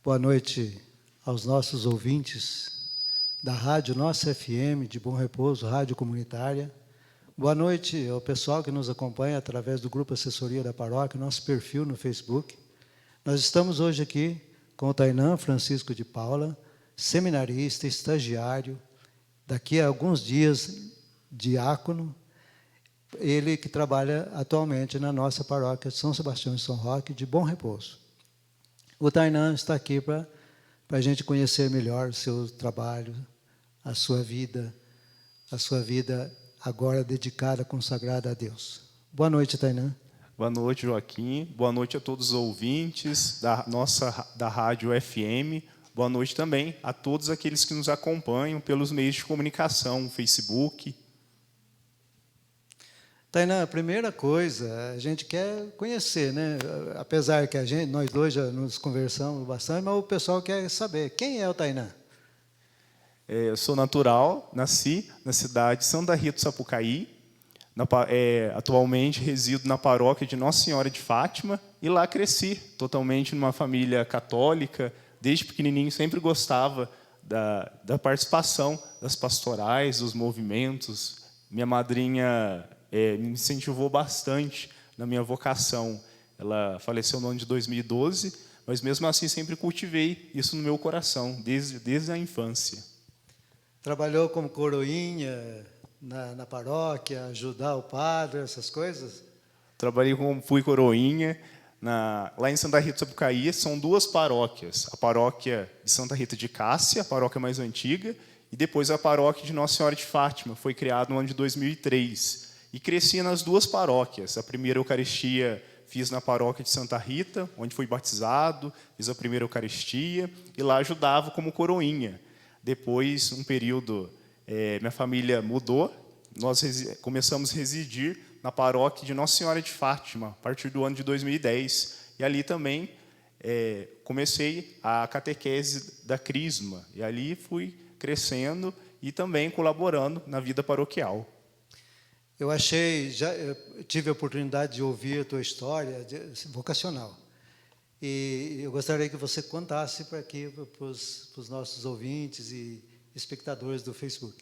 Boa noite aos nossos ouvintes da Rádio Nossa FM de Bom Repouso, Rádio Comunitária. Boa noite ao pessoal que nos acompanha através do Grupo Assessoria da Paróquia, nosso perfil no Facebook. Nós estamos hoje aqui com o Tainan Francisco de Paula, seminarista, estagiário, daqui a alguns dias diácono, ele que trabalha atualmente na nossa paróquia de São Sebastião e São Roque, de Bom Repouso. O Tainan está aqui para a gente conhecer melhor o seu trabalho, a sua vida agora dedicada, consagrada a Deus. Boa noite, Tainan. Boa noite, Joaquim. Boa noite a todos os ouvintes da Rádio FM. Boa noite também a todos aqueles que nos acompanham pelos meios de comunicação, Facebook. Tainan, a primeira coisa, a gente quer conhecer, né? Apesar que nós dois já nos conversamos bastante, mas o pessoal quer saber, quem é o Tainan? Eu sou natural, nasci na cidade de Santa Rita do Sapucaí. Atualmente resido na paróquia de Nossa Senhora de Fátima e lá cresci, totalmente numa família católica. Desde pequenininho sempre gostava da participação das pastorais, dos movimentos. Minha madrinha me incentivou bastante na minha vocação. Ela faleceu no ano de 2012, mas mesmo assim sempre cultivei isso no meu coração, desde a infância. Trabalhou como coroinha na paróquia, ajudar o padre, essas coisas? Fui coroinha. Lá em Santa Rita do Sapucaí são duas paróquias. A paróquia de Santa Rita de Cássia, a paróquia mais antiga, e depois a paróquia de Nossa Senhora de Fátima, foi criada no ano de 2003. E cresci nas duas paróquias. A primeira Eucaristia fiz na paróquia de Santa Rita, onde fui batizado, fiz a primeira Eucaristia, e lá ajudava como coroinha. Depois, um período, minha família mudou, nós começamos a residir na paróquia de Nossa Senhora de Fátima, a partir do ano de 2010. E ali também comecei a catequese da Crisma. E ali fui crescendo e também colaborando na vida paroquial. Eu tive a oportunidade de ouvir a tua história vocacional. E eu gostaria que você contasse para os nossos ouvintes e espectadores do Facebook.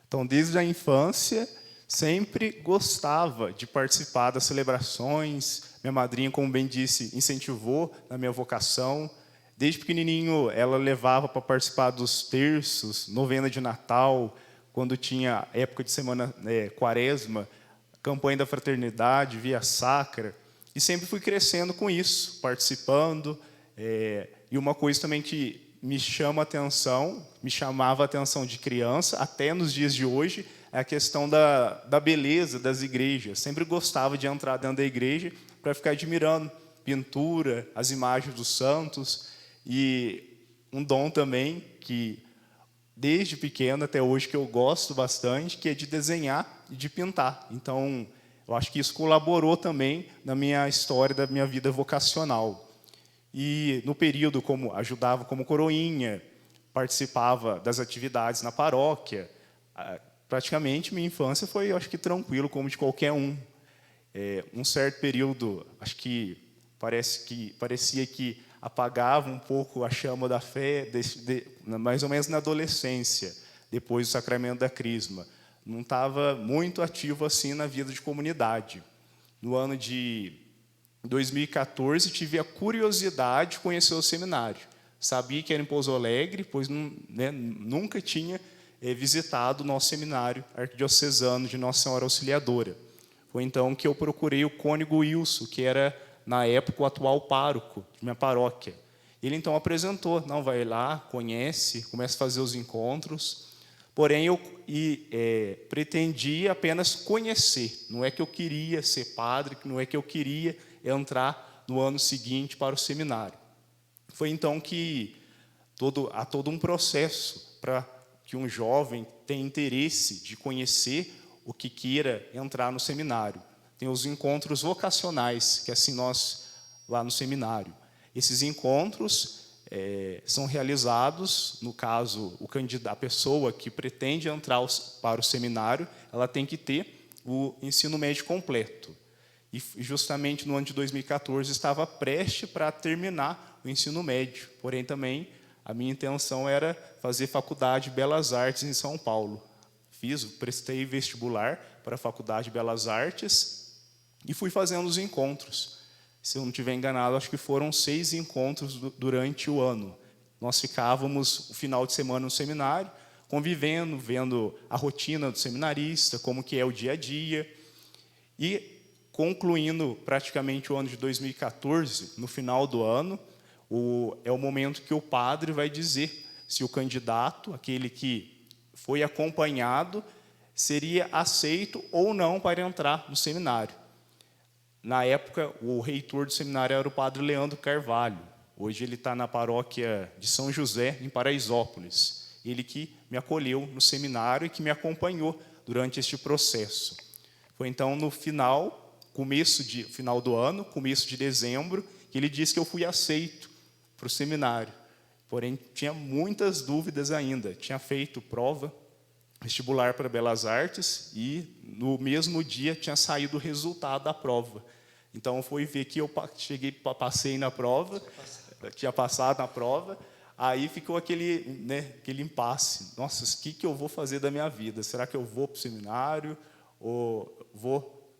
Então, desde a infância, sempre gostava de participar das celebrações. Minha madrinha, como bem disse, incentivou na minha vocação. Desde pequenininho, ela levava para participar dos terços, novena de Natal, quando tinha época de semana quaresma, campanha da fraternidade, via sacra, e sempre fui crescendo com isso, participando. E uma coisa também que me chamava a atenção de criança, até nos dias de hoje, é a questão da beleza das igrejas. Sempre gostava de entrar dentro da igreja para ficar admirando pintura, as imagens dos santos, e um dom também que desde pequeno até hoje que eu gosto bastante, que é de desenhar e de pintar. Então, eu acho que isso colaborou também na minha história, da minha vida vocacional. E no período, ajudava como coroinha, participava das atividades na paróquia. Praticamente, minha infância foi, eu acho que, tranquilo, como de qualquer um. Um certo período, acho que parecia que apagava um pouco a chama da fé, mais ou menos na adolescência, depois do sacramento da Crisma. Não estava muito ativo assim na vida de comunidade. No ano de 2014, tive a curiosidade de conhecer o seminário. Sabia que era em Pouso Alegre, pois nunca tinha visitado o nosso seminário arquidiocesano de Nossa Senhora Auxiliadora. Foi então que eu procurei o cônego Wilson, que era, na época, o atual pároco de minha paróquia. Ele, então, apresentou, vai lá, conhece, começa a fazer os encontros. Porém, eu pretendia apenas conhecer. Não é que eu queria ser padre, não é que eu queria entrar no ano seguinte para o seminário. Foi, então, que há todo um processo para que um jovem tenha interesse de conhecer o que queira entrar no seminário. Tem os encontros vocacionais, que assim nós, lá no seminário. Esses encontros são realizados, no caso, a pessoa que pretende entrar para o seminário, ela tem que ter o ensino médio completo. e justamente no ano de 2014 estava prestes para terminar o ensino médio. Porém, também a minha intenção era fazer faculdade de Belas Artes em São Paulo. Prestei vestibular para a Faculdade de Belas Artes e fui fazendo os encontros. Se eu não estiver enganado, acho que foram 6 encontros durante o ano. Nós ficávamos o final de semana no seminário, convivendo, vendo a rotina do seminarista, como que é o dia a dia. E, concluindo praticamente o ano de 2014, no final do ano, é o momento que o padre vai dizer se o candidato, aquele que foi acompanhado, seria aceito ou não para entrar no seminário. Na época, o reitor do seminário era o padre Leandro Carvalho. Hoje ele está na paróquia de São José, em Paraisópolis. Ele que me acolheu no seminário e que me acompanhou durante este processo. Foi então no final do ano, começo de dezembro, que ele disse que eu fui aceito para o seminário. Porém, tinha muitas dúvidas ainda. Tinha feito prova vestibular para Belas Artes e, no mesmo dia, tinha saído o resultado da prova. Então, foi ver que eu passei na prova, tinha passado na prova, aí ficou aquele impasse. Nossa, o que eu vou fazer da minha vida? Será que eu vou para o seminário ou vou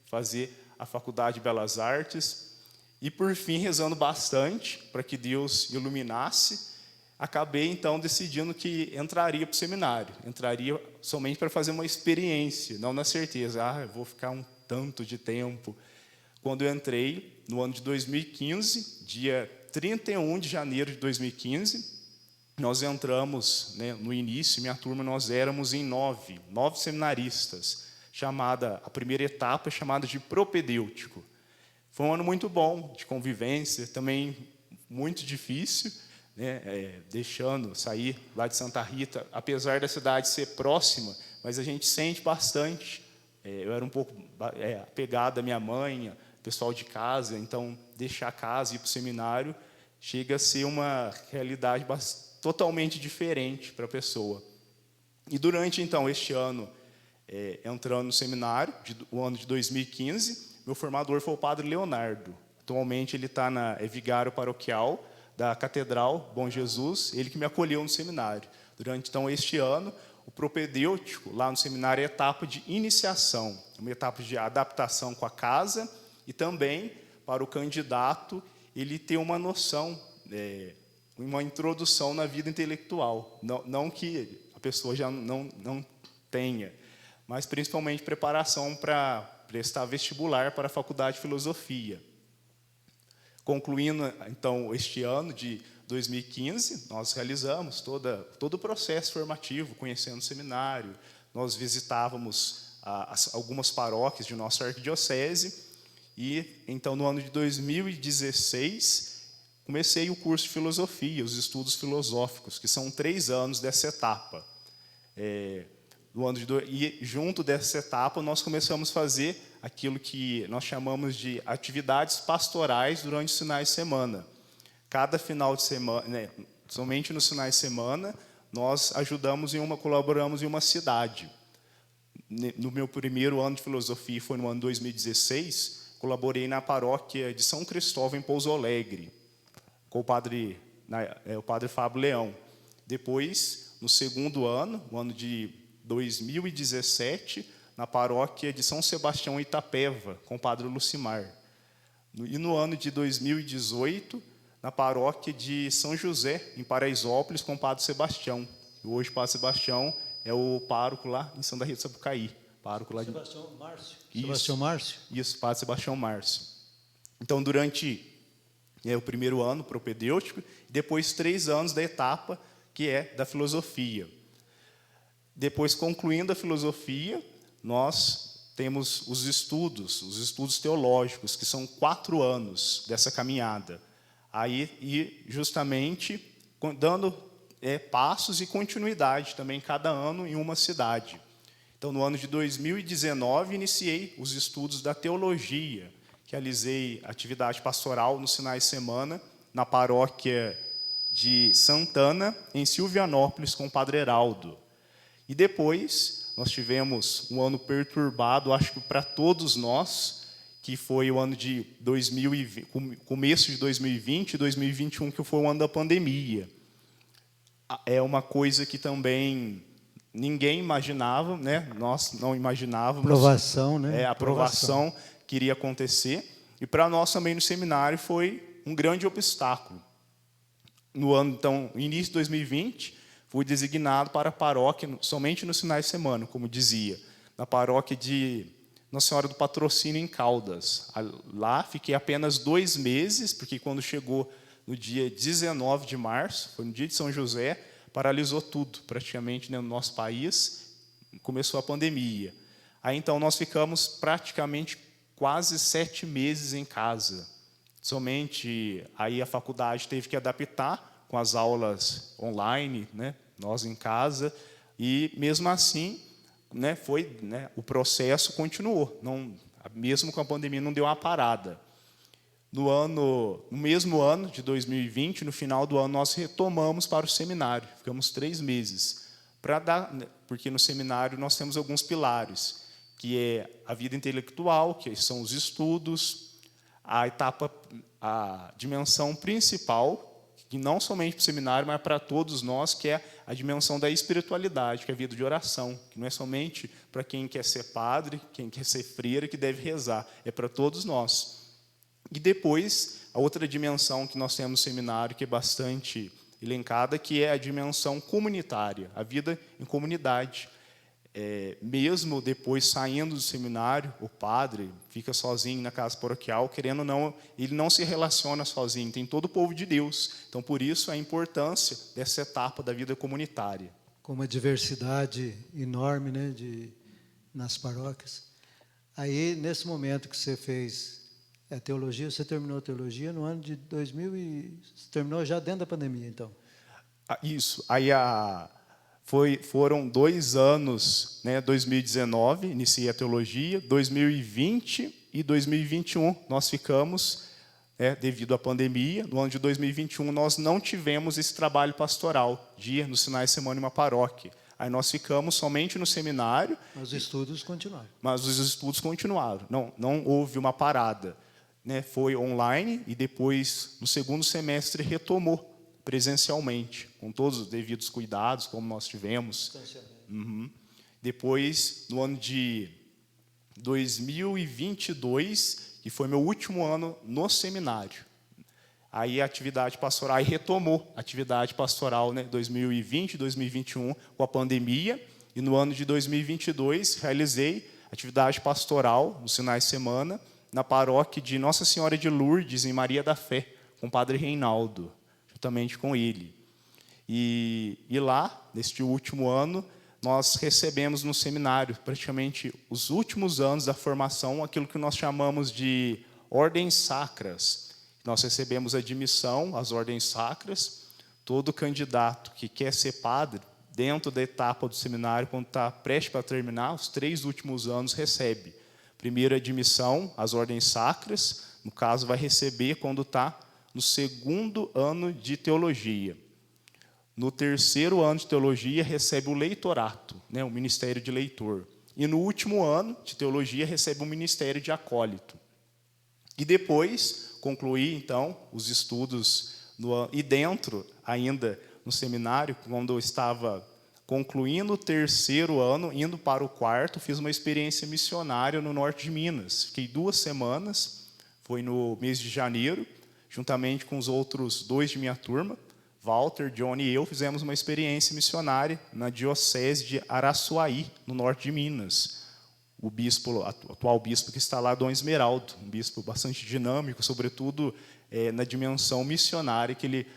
fazer a Faculdade de Belas Artes? E, por fim, rezando bastante para que Deus iluminasse, acabei, então, decidindo que entraria para o seminário. Entraria somente para fazer uma experiência, não na certeza, eu vou ficar um tanto de tempo. Quando eu entrei, no ano de 2015, dia 31 de janeiro de 2015, nós entramos, no início, minha turma, nós éramos em 9 seminaristas, a primeira etapa chamada de propedêutico. Foi um ano muito bom, de convivência, também muito difícil, deixando sair lá de Santa Rita, apesar da cidade ser próxima, mas a gente sente bastante. Eu era um pouco apegado à minha mãe, pessoal de casa, então deixar a casa e ir para o seminário chega a ser uma realidade totalmente diferente para a pessoa. E durante, então, este ano, entrando no seminário, o ano de 2015, meu formador foi o padre Leonardo. Atualmente ele está vigário paroquial da Catedral Bom Jesus, ele que me acolheu no seminário. Durante, então, este ano, o propedêutico, lá no seminário, é a etapa de iniciação, uma etapa de adaptação com a casa e também, para o candidato, ele ter uma noção, uma introdução na vida intelectual. Não que a pessoa já não tenha, mas principalmente preparação para prestar vestibular para a Faculdade de Filosofia. Concluindo, então, este ano de 2015, nós realizamos todo o processo formativo, conhecendo o seminário, nós visitávamos algumas paróquias de nossa arquidiocese, e, então, no ano de 2016, comecei o curso de filosofia, os estudos filosóficos, que são 3 anos dessa etapa. E, junto dessa etapa, nós começamos a fazer aquilo que nós chamamos de atividades pastorais durante os finais de semana. Cada final de semana, somente nos finais de semana, nós colaboramos em uma cidade. No meu primeiro ano de filosofia, foi no ano 2016, colaborei na paróquia de São Cristóvão, em Pouso Alegre, com o padre Fábio Leão. Depois, no segundo ano, o ano de 2017, na paróquia de São Sebastião, Itapeva, com o padre Lucimar. E no ano de 2018, na paróquia de São José, em Paraisópolis, com o padre Sebastião. E hoje o padre Sebastião é o pároco lá em Santa Rita do Sapucaí. Pároco lá Sebastião Márcio. Isso, Sebastião Márcio? Isso, padre Sebastião Márcio. Então, durante o primeiro ano propedêutico, depois 3 anos da etapa, que é da filosofia. Depois, concluindo a filosofia, nós temos os estudos teológicos, que são 4 anos dessa caminhada. E justamente dando passos e continuidade também cada ano em uma cidade. Então, no ano de 2019, iniciei os estudos da teologia, realizei atividade pastoral nos finais de semana na paróquia de Santana, em Silvianópolis, com o padre Heraldo. E depois, nós tivemos um ano perturbado, acho que para todos nós, que foi o ano de 2020, começo de 2020 e 2021, que foi o ano da pandemia. É uma coisa que também ninguém imaginava, né? Nós não imaginávamos. Aprovação, né? A aprovação que iria acontecer. E para nós também no seminário foi um grande obstáculo. No ano, então, início de 2020, fui designado para a paróquia somente nos finais de semana, como dizia, na paróquia de Nossa Senhora do Patrocínio, em Caldas. Lá fiquei apenas 2 meses, porque quando chegou no dia 19 de março, foi no dia de São José, paralisou tudo, praticamente, né, no nosso país, começou a pandemia. Aí, então, nós ficamos praticamente quase 7 meses em casa. Somente aí a faculdade teve que adaptar com as aulas online, né, nós em casa, e mesmo assim, né, o processo continuou. Não, mesmo com a pandemia, não deu uma parada. No mesmo ano de 2020, no final do ano, nós retomamos para o seminário. Ficamos 3 meses. Porque no seminário nós temos alguns pilares, que é a vida intelectual, que são os estudos, a dimensão principal, que não somente para o seminário, mas para todos nós, que é a dimensão da espiritualidade, que é a vida de oração, que não é somente para quem quer ser padre, quem quer ser freira, que deve rezar, é para todos nós. E depois, a outra dimensão que nós temos no seminário, que é bastante elencada, que é a dimensão comunitária, a vida em comunidade. Mesmo depois saindo do seminário, o padre fica sozinho na casa paroquial, querendo ou não, ele não se relaciona sozinho, tem todo o povo de Deus. Então, por isso, a importância dessa etapa da vida comunitária. Com uma diversidade enorme, né, nas paróquias. Aí, nesse momento que você fez a teologia, você terminou a teologia no ano de 2000 e... Você terminou já dentro da pandemia, então? Isso. Aí foram 2 anos, né, 2019, iniciei a teologia, 2020 e 2021 nós ficamos, devido à pandemia, no ano de 2021 nós não tivemos esse trabalho pastoral, de ir nos finais de semana em uma paróquia. Aí nós ficamos somente no seminário. Mas os estudos continuaram. Mas os estudos continuaram, não houve uma parada. Né, foi online e depois, no segundo semestre, retomou presencialmente, com todos os devidos cuidados, como nós tivemos. Uhum. Depois, no ano de 2022, que foi meu último ano no seminário, aí a atividade pastoral, aí retomou a atividade pastoral, né, 2020, 2021, com a pandemia, e no ano de 2022 realizei atividade pastoral nos finais de semana, na paróquia de Nossa Senhora de Lourdes, em Maria da Fé, com o padre Reinaldo, juntamente com ele. E lá, neste último ano, nós recebemos no seminário, praticamente os últimos anos da formação, aquilo que nós chamamos de ordens sacras. Nós recebemos admissão às ordens sacras. Todo candidato que quer ser padre, dentro da etapa do seminário, quando está prestes para terminar, os 3 últimos anos recebe. Primeira admissão às ordens sacras, no caso, vai receber quando está no 2º ano de teologia. No 3º ano de teologia, recebe o leitorato, né, o ministério de leitor. E no último ano de teologia, recebe o ministério de acólito. E depois, concluí, então, os estudos, e dentro, ainda no seminário, quando eu estava concluindo o 3º ano, indo para o 4º, fiz uma experiência missionária no norte de Minas. Fiquei 2 semanas, foi no mês de janeiro, juntamente com os outros 2 de minha turma, Walter, Johnny e eu, fizemos uma experiência missionária na diocese de Araçuaí, no norte de Minas. O atual bispo que está lá, Dom Esmeraldo, um bispo bastante dinâmico, sobretudo na dimensão missionária, que ele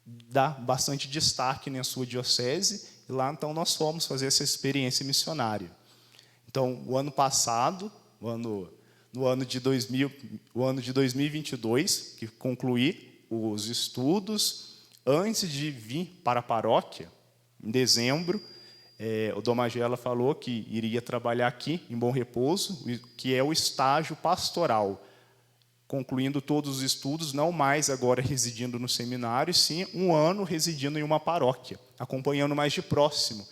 dá bastante destaque na sua diocese, e lá então nós fomos fazer essa experiência missionária. Então, o ano passado, no ano de 2022, que concluí os estudos, antes de vir para a paróquia, em dezembro, o Dom Magela falou que iria trabalhar aqui, em Bom Repouso, que é o estágio pastoral, concluindo todos os estudos, não mais agora residindo no seminário, sim 1 ano residindo em uma paróquia, acompanhando mais de próximo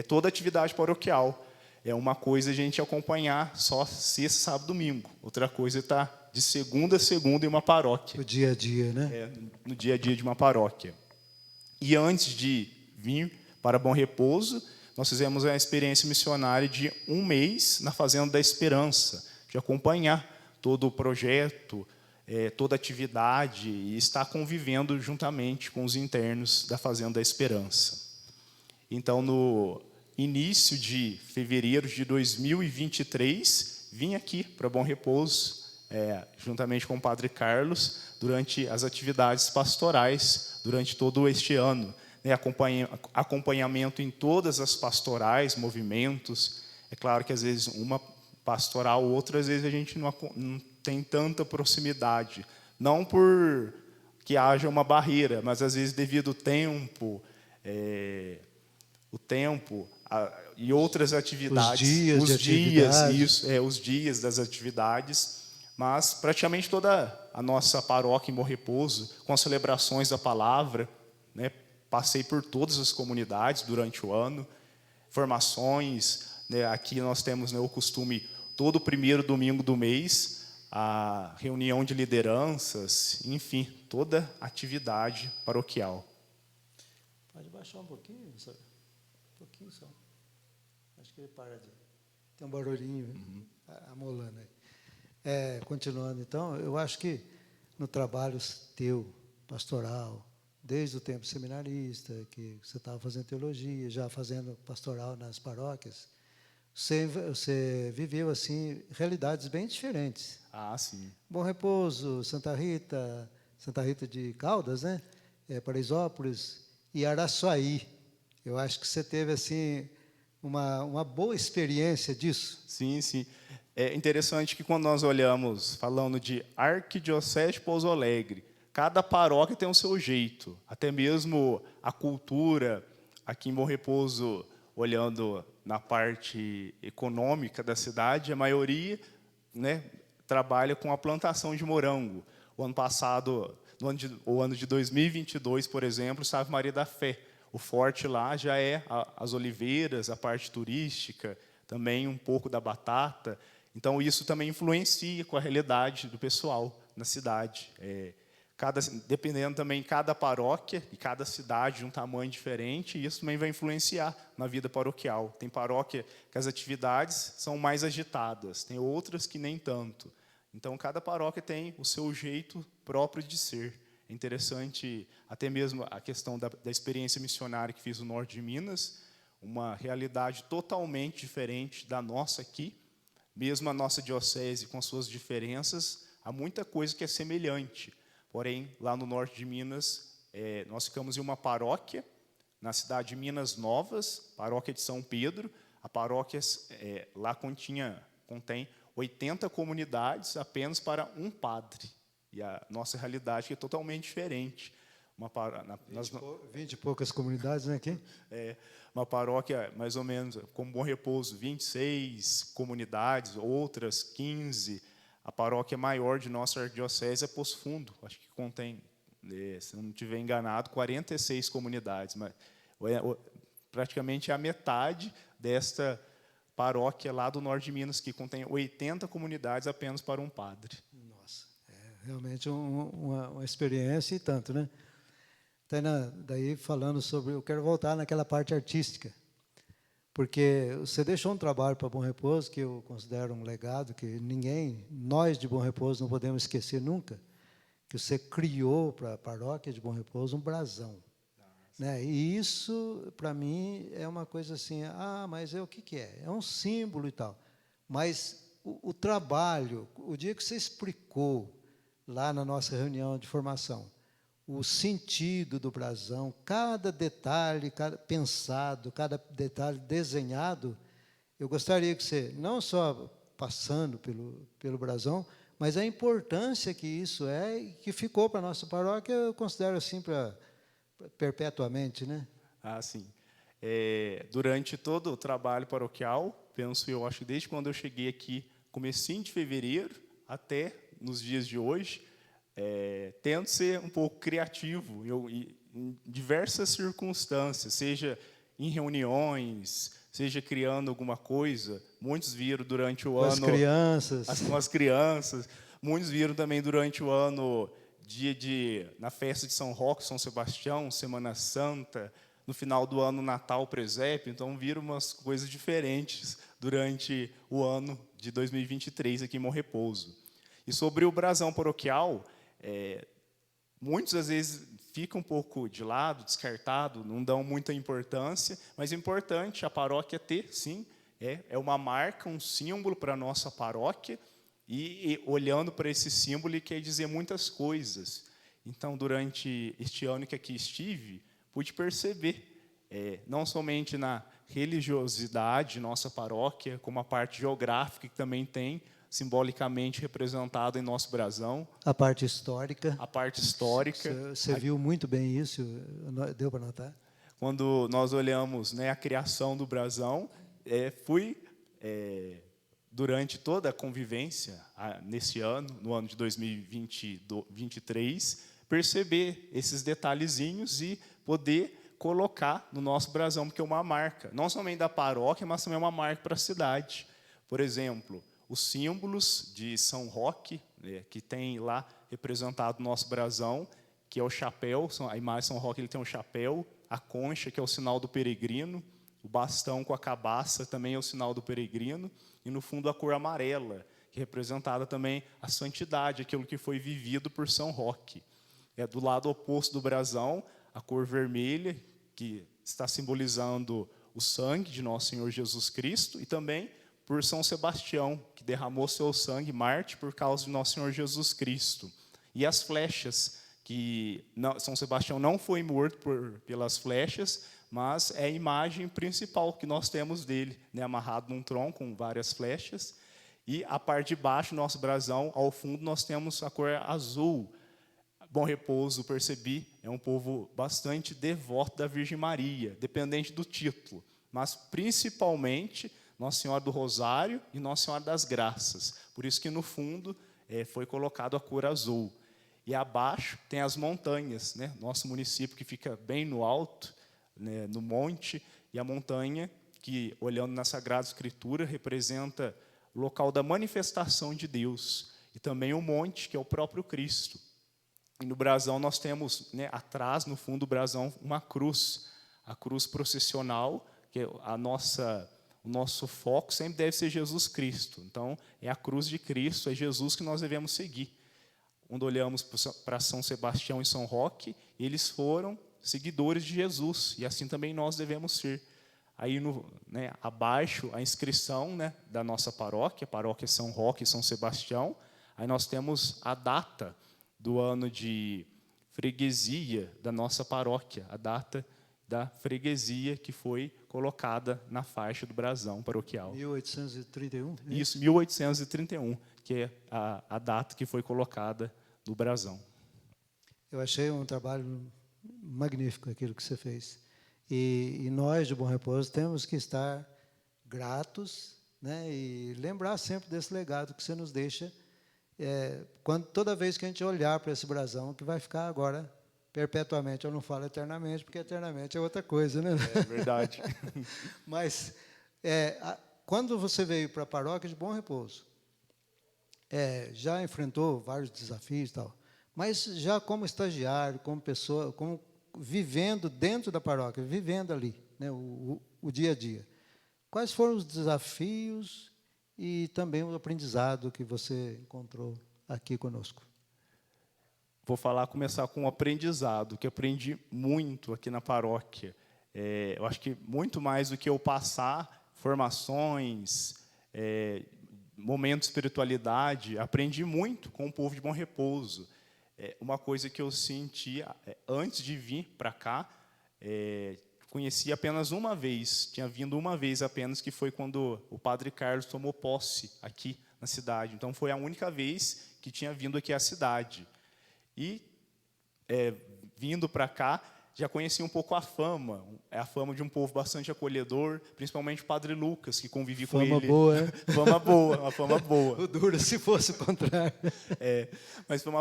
toda a atividade paroquial. é uma coisa a gente acompanhar só sexta, sábado, domingo. Outra coisa é estar de segunda a segunda em uma paróquia. O dia a dia, né? No dia a dia de uma paróquia. E antes de vir para Bom Repouso, nós fizemos a experiência missionária de 1 mês na Fazenda da Esperança, de acompanhar todo o projeto, toda a atividade e estar convivendo juntamente com os internos da Fazenda da Esperança. Então, no início de fevereiro de 2023, vim aqui para Bom Repouso, juntamente com o Padre Carlos, durante as atividades pastorais, durante todo este ano. Acompanhamento em todas as pastorais, movimentos. É claro que, às vezes, uma pastoral, outra, às vezes, a gente não tem tanta proximidade. Não por que haja uma barreira, mas, às vezes, devido ao tempo, e outras atividades. Os dias das atividades. Mas, praticamente, toda a nossa paróquia em Bom Repouso, com as celebrações da palavra, né, passei por todas as comunidades durante o ano, formações, né, aqui nós temos, né, o costume, todo primeiro domingo do mês, a reunião de lideranças, enfim, toda atividade paroquial. Pode baixar um pouquinho, senhor? Um pouquinho só. Acho que ele para de... Tem um barulhinho, amolando aí. Continuando, então, eu acho que no trabalho teu, pastoral, desde o tempo seminarista, que você estava fazendo teologia, já fazendo pastoral nas paróquias, você viveu assim realidades bem diferentes. Ah, sim. Bom Repouso, Santa Rita de Caldas, né? Paraisópolis e Araçuaí. Eu acho que você teve assim uma boa experiência disso. Sim, sim. É interessante que quando nós olhamos, falando de Arquidiocese de Pouso Alegre, cada paróquia tem o seu jeito, até mesmo a cultura. Aqui em Bom Repouso, olhando na parte econômica da cidade, a maioria, né, trabalha com a plantação de morango. O ano passado, o ano de 2022, por exemplo, Ave Maria da Fé. O forte lá já é as oliveiras, a parte turística, também um pouco da batata. Então, isso também influencia com a realidade do pessoal na cidade. Dependendo também, cada paróquia e cada cidade de um tamanho diferente, isso também vai influenciar na vida paroquial. Tem paróquia que as atividades são mais agitadas, tem outras que nem tanto. Então, cada paróquia tem o seu jeito próprio de ser. É interessante, até mesmo a questão da experiência missionária que fiz no norte de Minas, uma realidade totalmente diferente da nossa aqui. Mesmo a nossa diocese, com suas diferenças, há muita coisa que é semelhante. Porém, lá no norte de Minas, nós ficamos em uma paróquia, na cidade de Minas Novas, paróquia de São Pedro. A paróquia lá contém 80 comunidades apenas para um padre. E a nossa realidade é totalmente diferente. 20 e poucas comunidades, né, aqui? Uma paróquia, mais ou menos, como Bom Repouso, 26 comunidades, outras 15. A paróquia maior de nossa arquidiocese é Poço Fundo, acho que contém, se não estiver enganado, 46 comunidades. Mas praticamente a metade desta paróquia lá do norte de Minas, que contém 80 comunidades apenas para um padre. Nossa, realmente uma experiência e tanto, né? Daí falando sobre, eu quero voltar naquela parte artística, porque você deixou um trabalho para Bom Repouso que eu considero um legado que nós de Bom Repouso não podemos esquecer nunca, que você criou para a paróquia de Bom Repouso um brasão, né? E isso para mim é uma coisa assim, mas o que é? É um símbolo e tal, mas o trabalho, o dia que você explicou lá na nossa reunião de formação, o sentido do brasão, cada detalhe pensado, cada detalhe desenhado, eu gostaria que você, não só passando pelo brasão, mas a importância que isso é e que ficou para a nossa paróquia, eu considero assim perpetuamente, né? Ah, sim. Durante todo o trabalho paroquial, eu acho que desde quando eu cheguei aqui, comecinho de fevereiro, até nos dias de hoje, tento ser um pouco criativo em diversas circunstâncias, seja em reuniões, seja criando alguma coisa. Muitos viram durante o Com ano... as crianças. Com as crianças. Muitos viram também durante o ano, na festa de São Roque, São Sebastião, Semana Santa, no final do ano, Natal, Presépio. Então, viram umas coisas diferentes durante o ano de 2023 aqui em Bom Repouso. E sobre o brasão paroquial, muitos, às vezes, ficam um pouco de lado, descartado, não dão muita importância, mas é importante a paróquia ter, sim, é uma marca, um símbolo para a nossa paróquia, e olhando para esse símbolo, ele quer dizer muitas coisas. Então, durante este ano que aqui estive, pude perceber, não somente na religiosidade de nossa paróquia, como a parte geográfica, que também tem, simbolicamente representado em nosso brasão. A parte histórica. A parte histórica. Você viu muito bem isso, deu para notar? Quando nós olhamos, né, a criação do brasão, fui, durante toda a convivência, nesse ano, no ano de 2023, perceber esses detalhezinhos e poder colocar no nosso brasão, porque é uma marca, não somente da paróquia, mas também é uma marca para a cidade. Por exemplo, os símbolos de São Roque, que tem lá representado o nosso brasão, que é o chapéu, a imagem de São Roque ele tem um chapéu, a concha, que é o sinal do peregrino, o bastão com a cabaça também é o sinal do peregrino, e no fundo a cor amarela, que é representada também a santidade, aquilo que foi vivido por São Roque. Do lado oposto do brasão, a cor vermelha, que está simbolizando o sangue de nosso Senhor Jesus Cristo, e também por São Sebastião, que derramou seu sangue mártir por causa de nosso Senhor Jesus Cristo. E as flechas, que São Sebastião não foi morto pelas flechas, mas é a imagem principal que nós temos dele, né, amarrado num tronco com várias flechas. E a parte de baixo, nosso brasão, ao fundo, nós temos a cor azul. Bom Repouso, percebi, é um povo bastante devoto da Virgem Maria, dependente do título, mas principalmente Nossa Senhora do Rosário e Nossa Senhora das Graças. Por isso que, no fundo, foi colocado a cor azul. E abaixo tem as montanhas, né? Nosso município que fica bem no alto, né, no monte, e a montanha que, olhando na Sagrada Escritura, representa o local da manifestação de Deus. E também o monte, que é o próprio Cristo. E no brasão nós temos, né, atrás, no fundo do brasão, uma cruz. A cruz processional, que é o nosso foco sempre deve ser Jesus Cristo. Então, é a cruz de Cristo, é Jesus que nós devemos seguir. Quando olhamos para São Sebastião e São Roque, eles foram seguidores de Jesus, e assim também nós devemos ser. Aí, né, abaixo, a inscrição, né, da nossa paróquia, a paróquia São Roque e São Sebastião. Aí nós temos a data do ano de freguesia da nossa paróquia, a data da freguesia que foi colocada na faixa do brasão paroquial. 1831? Isso, 1831, que é a data que foi colocada no brasão. Eu achei um trabalho magnífico aquilo que você fez. E nós, de Bom Repouso, temos que estar gratos, né, e lembrar sempre desse legado que você nos deixa, toda vez que a gente olhar para esse brasão, que vai ficar agora perpetuamente. Eu não falo eternamente, porque eternamente é outra coisa, né? É verdade. Mas, quando você veio para a paróquia de Bom Repouso, já enfrentou vários desafios e tal, mas já como estagiário, como pessoa, como vivendo dentro da paróquia, vivendo ali, né, o dia a dia. Quais foram os desafios e também o aprendizado que você encontrou aqui conosco? Vou começar com o aprendizado, que aprendi muito aqui na paróquia. Eu acho que muito mais do que eu passar formações, momentos de espiritualidade, aprendi muito com o povo de Bom Repouso. Uma coisa que eu sentia antes de vir para cá, conheci apenas uma vez, tinha vindo uma vez apenas, que foi quando o Padre Carlos tomou posse aqui na cidade. Então, foi a única vez que tinha vindo aqui à cidade. E, vindo para cá, já conheci um pouco a fama de um povo bastante acolhedor, principalmente o Padre Lucas, que convivi com ele. Fama boa, é? Fama boa, uma fama boa. O duro se fosse o contrário. Mas foi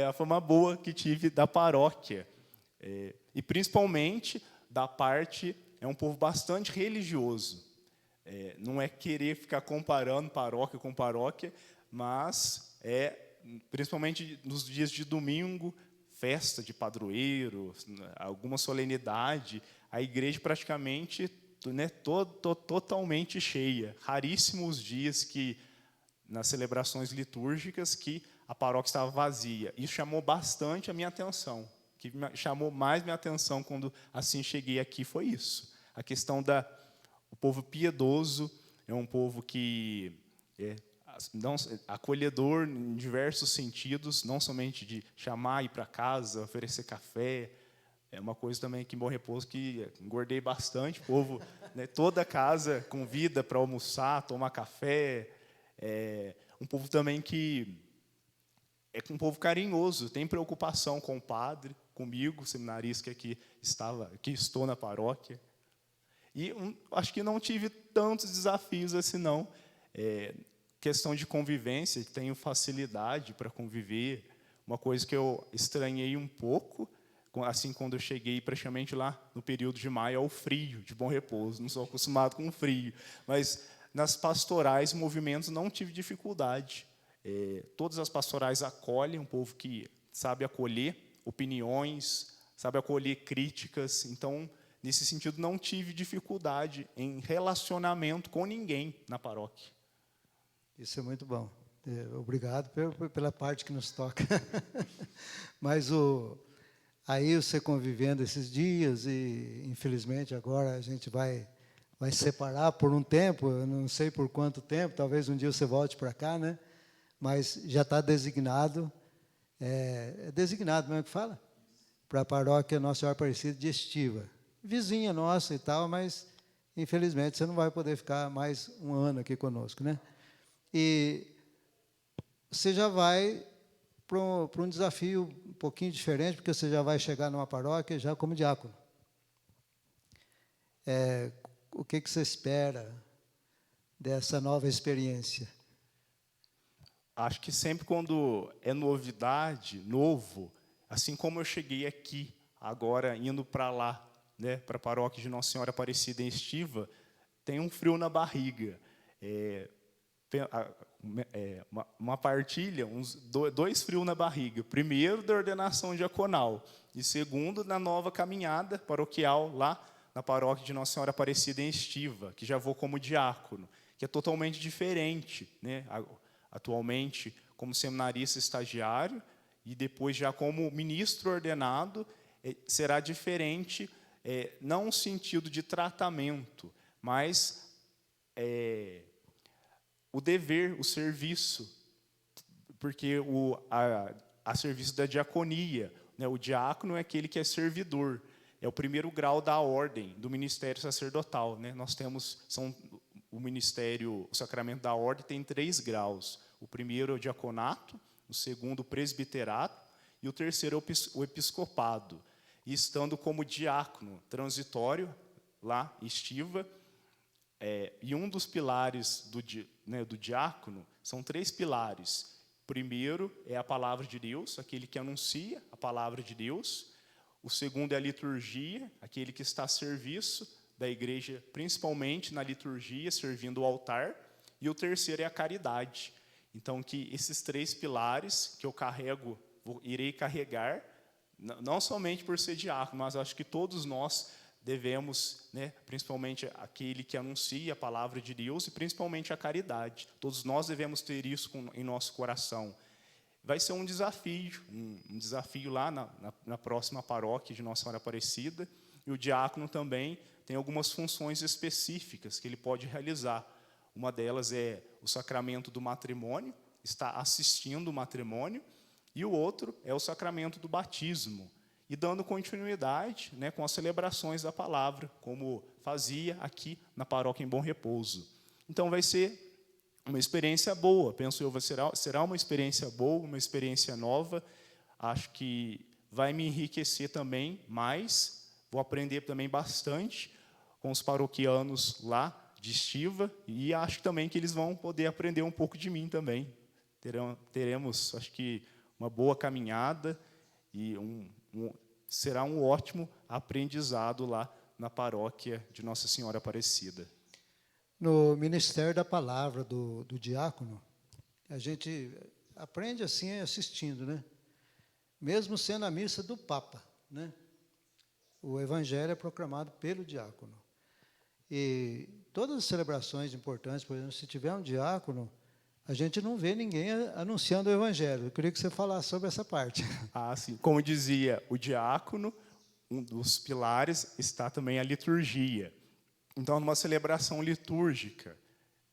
a fama boa que tive da paróquia. E principalmente da parte, é um povo bastante religioso. Não é querer ficar comparando paróquia com paróquia, mas principalmente nos dias de domingo, festa de padroeiro, alguma solenidade, a igreja praticamente, né, totalmente cheia. Raríssimos os dias que, nas celebrações litúrgicas, que a paróquia estava vazia. Isso chamou bastante a minha atenção. O que chamou mais minha atenção quando assim cheguei aqui foi isso. A questão o povo piedoso, é um povo que acolhedor em diversos sentidos, não somente de chamar, ir para casa, oferecer café. É uma coisa também que em Bom Repouso que engordei bastante. O povo, né, toda casa convida para almoçar, tomar café. Um povo também que um povo carinhoso, tem preocupação com o padre, comigo, seminarista que estou na paróquia. E acho que não tive tantos desafios assim, não. Questão de convivência, tenho facilidade para conviver. Uma coisa que eu estranhei um pouco, assim, quando eu cheguei praticamente lá no período de maio, ao frio de Bom Repouso. Não sou acostumado com frio, mas nas pastorais, movimentos, não tive dificuldade. Todas as pastorais acolhem, um povo que sabe acolher opiniões, sabe acolher críticas. Então, nesse sentido, não tive dificuldade em relacionamento com ninguém na paróquia. Isso é muito bom. Obrigado pela parte que nos toca. Mas aí você convivendo esses dias e, infelizmente, agora a gente vai separar por um tempo, eu não sei por quanto tempo, talvez um dia você volte para cá, né? Mas já está designado, designado mesmo que fala? Para a paróquia Nossa Senhora Aparecida de Estiva. Vizinha nossa e tal, mas, infelizmente, você não vai poder ficar mais um ano aqui conosco, né? E você já vai para um desafio um pouquinho diferente, porque você já vai chegar numa paróquia já como diácono. O que você espera dessa nova experiência? Acho que sempre quando é novidade, novo, assim como eu cheguei aqui, agora indo para lá, né, para a paróquia de Nossa Senhora Aparecida em Estiva, tem um frio na barriga. Uma partilha, dois frios na barriga. Primeiro, da ordenação diaconal. E segundo, da nova caminhada paroquial lá na paróquia de Nossa Senhora Aparecida em Estiva, que já vou como diácono, que é totalmente diferente, né? Atualmente como seminarista estagiário e depois já como ministro ordenado, será diferente, não no sentido de tratamento, mas o dever, o serviço, porque a serviço da diaconia, né, o diácono é aquele que é servidor, é o primeiro grau da ordem do ministério sacerdotal, né? Nós temos o ministério, o sacramento da ordem tem 3 graus. O primeiro é o diaconato, o segundo o presbiterato e o terceiro é o episcopado. E estando como diácono transitório lá em Estiva, e um dos pilares do diácono são 3 pilares. Primeiro é a palavra de Deus, aquele que anuncia a palavra de Deus. O segundo é a liturgia, aquele que está a serviço da igreja, principalmente na liturgia, servindo o altar. E o terceiro é a caridade. Então, que esses 3 pilares que eu irei carregar, não somente por ser diácono, mas acho que todos nós devemos, né, principalmente aquele que anuncia a palavra de Deus e principalmente a caridade. Todos nós devemos ter isso em nosso coração. Vai ser um desafio lá na próxima paróquia de Nossa Senhora Aparecida. E o diácono também tem algumas funções específicas que ele pode realizar. Uma delas é o sacramento do matrimônio, está assistindo o matrimônio, e o outro é o sacramento do batismo, e dando continuidade, né, com as celebrações da palavra, como fazia aqui na paróquia em Bom Repouso. Então vai ser uma experiência boa, penso eu, será uma experiência boa, uma experiência nova. Acho que vai me enriquecer também mais, vou aprender também bastante com os paroquianos lá de Estiva, e acho também que eles vão poder aprender um pouco de mim também. Teremos, acho que, uma boa caminhada e será um ótimo aprendizado lá na paróquia de Nossa Senhora Aparecida. No ministério da palavra do diácono, a gente aprende assim assistindo, né? Mesmo sendo a missa do Papa, né? O evangelho é proclamado pelo diácono. E todas as celebrações importantes, por exemplo, se tiver um diácono, a gente não vê ninguém anunciando o evangelho. Eu queria que você falasse sobre essa parte. Ah, sim. Como dizia o diácono, um dos pilares está também a liturgia. Então, numa celebração litúrgica,